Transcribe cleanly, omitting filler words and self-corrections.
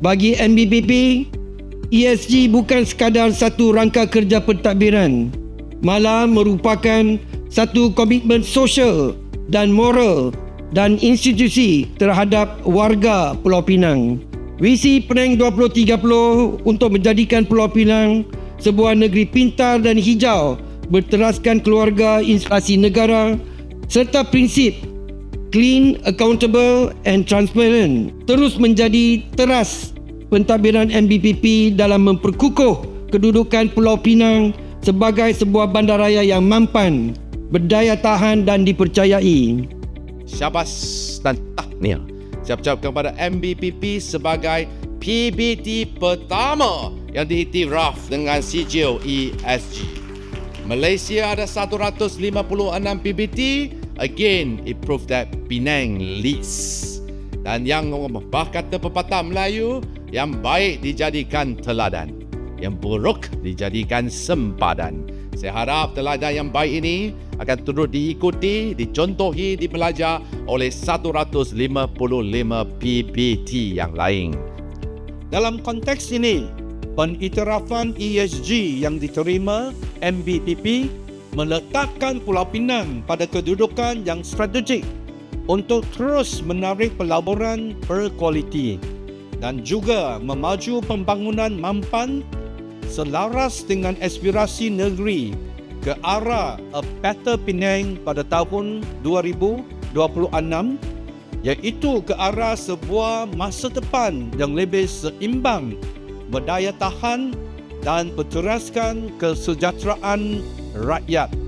Bagi MBPP, ESG bukan sekadar satu rangka kerja pentadbiran, malah merupakan satu komitmen sosial dan moral dan institusi terhadap warga Pulau Pinang. Visi Penang 2030 untuk menjadikan Pulau Pinang sebuah negeri pintar dan hijau berteraskan keluarga instalasi negara serta prinsip clean, accountable and transparent terus menjadi teras pentadbiran MBPP dalam memperkukuh kedudukan Pulau Pinang sebagai sebuah bandaraya yang mampan, berdaya tahan dan dipercayai. Syabas dan tahniah siap-siap kepada MBPP sebagai PBT pertama yang diiktiraf dengan sijil ESG. Malaysia ada 156 PBT. Again, it proved that Penang leads. Dan yang kata pepatah Melayu, yang baik dijadikan teladan, yang buruk dijadikan sempadan. Saya harap teladan yang baik ini akan turut diikuti, dicontohi, dibelajar oleh 155 PBT yang lain. Dalam konteks ini, pengiktirafan ESG yang diterima MBPP meletakkan Pulau Pinang pada kedudukan yang strategik untuk terus menarik pelaburan berkualiti dan juga memaju pembangunan mampan selaras dengan aspirasi negeri ke arah A Better Penang pada tahun 2026, iaitu ke arah sebuah masa depan yang lebih seimbang, berdaya tahan dan berteraskan kesejahteraan rakyat.